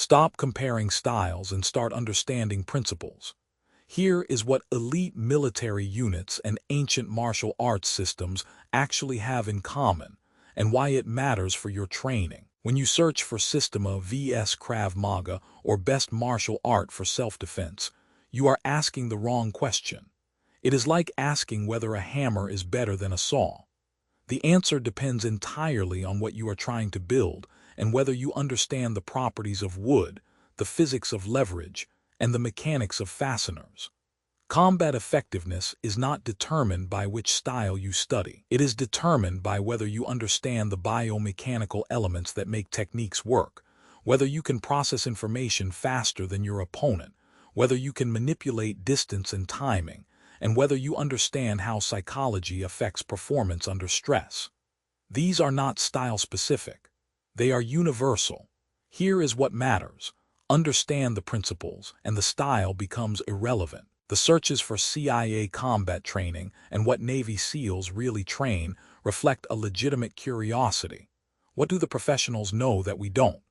Stop comparing styles and start understanding principles. Here is what elite military units and ancient martial arts systems actually have in common, and why it matters for your training. When you search for Systema vs Krav Maga or best martial art for self-defense, you are asking the wrong question. It is like asking whether a hammer is better than a saw. The answer depends entirely on what you are trying to build and whether you understand the properties of wood, the physics of leverage, and the mechanics of fasteners. Combat effectiveness is not determined by which style you study. It is determined by whether you understand the biomechanical elements that make techniques work, whether you can process information faster than your opponent, whether you can manipulate distance and timing, and whether you understand how psychology affects performance under stress. These are not style-specific. They are universal. Here is what matters. Understand the principles, and the style becomes irrelevant. The searches for CIA combat training and what Navy SEALs really train reflect a legitimate curiosity. What do the professionals know that we don't?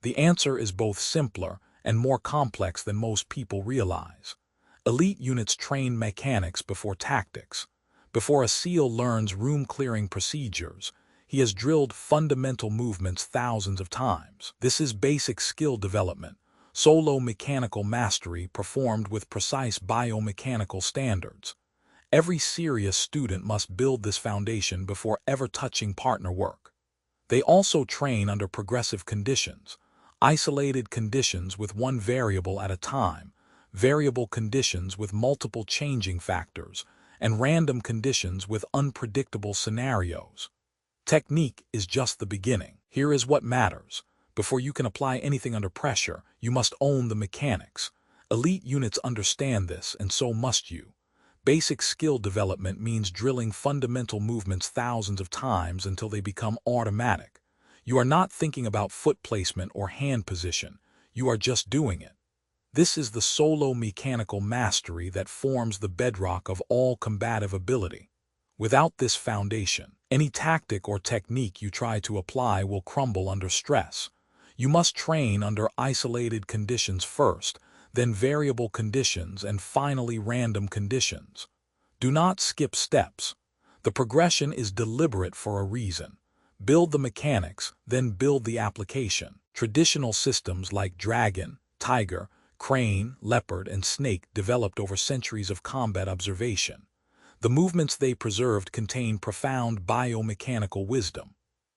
The answer is both simpler and more complex than most people realize. Elite units train mechanics before tactics. Before a SEAL learns room-clearing procedures, he has drilled fundamental movements thousands of times. This is basic skill development, solo mechanical mastery performed with precise biomechanical standards. Every serious student must build this foundation before ever touching partner work. They also train under progressive conditions, isolated conditions with one variable at a time, variable conditions with multiple changing factors, and random conditions with unpredictable scenarios. Technique is just the beginning. Here is what matters. Before you can apply anything under pressure, you must own the mechanics. Elite units understand this, and so must you. Basic skill development means drilling fundamental movements thousands of times until they become automatic. You are not thinking about foot placement or hand position. You are just doing it. This is the solo mechanical mastery that forms the bedrock of all combative ability. Without this foundation, any tactic or technique you try to apply will crumble under stress. You must train under isolated conditions first, then variable conditions, and finally random conditions. Do not skip steps. The progression is deliberate for a reason. Build the mechanics, then build the application. Traditional systems like Dragon, Tiger, Crane, Leopard, and Snake developed over centuries of combat observation. The movements they preserved contain profound biomechanical wisdom.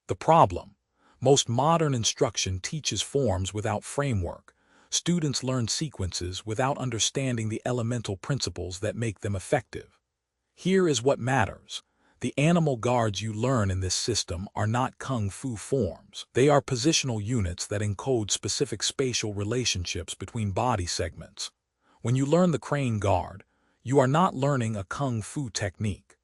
The problem: most modern instruction teaches forms without framework. Students learn sequences without understanding the elemental principles that make them effective. Here is what matters. The animal guards you learn in this system are not kung fu forms. They are positional units that encode specific spatial relationships between body segments. When you learn the crane guard, you are not learning a kung fu technique.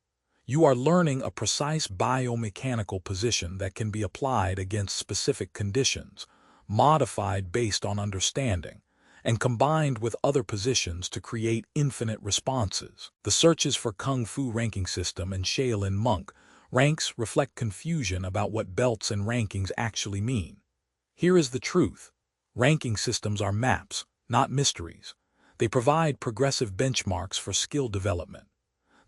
You are learning a precise biomechanical position that can be applied against specific conditions, modified based on understanding, and combined with other positions to create infinite responses. The searches for Kung Fu ranking system and Shaolin monk ranks reflect confusion about what belts and rankings actually mean. Here is the truth. Ranking systems are maps, not mysteries. They provide progressive benchmarks for skill development.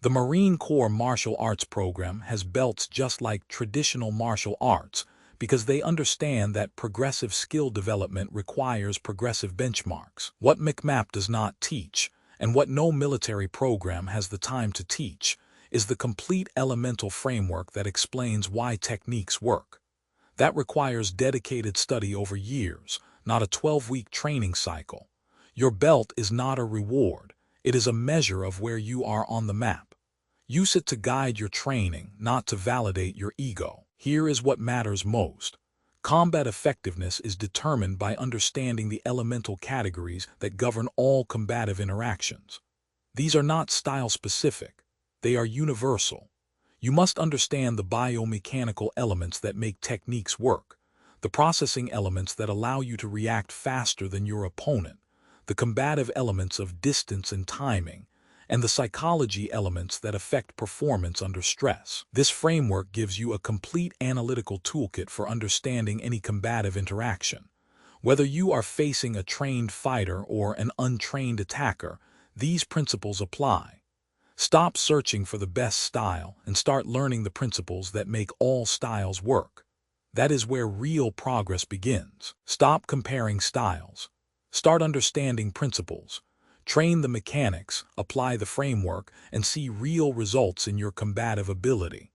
The Marine Corps Martial Arts program has belts just like traditional martial arts because they understand that progressive skill development requires progressive benchmarks. What MCMAP does not teach, and what no military program has the time to teach, is the complete elemental framework that explains why techniques work. That requires dedicated study over years, not a 12-week training cycle. Your belt is not a reward. It is a measure of where you are on the map. Use it to guide your training, not to validate your ego. Here is what matters most. Combat effectiveness is determined by understanding the elemental categories that govern all combative interactions. These are not style-specific. They are universal. You must understand the biomechanical elements that make techniques work, the processing elements that allow you to react faster than your opponent, the combative elements of distance and timing, and the psychology elements that affect performance under stress. This framework gives you a complete analytical toolkit for understanding any combative interaction. Whether you are facing a trained fighter or an untrained attacker, these principles apply. Stop searching for the best style and start learning the principles that make all styles work. That is where real progress begins. Stop comparing styles. Start understanding principles. Train the mechanics, apply the framework, and see real results in your combative ability.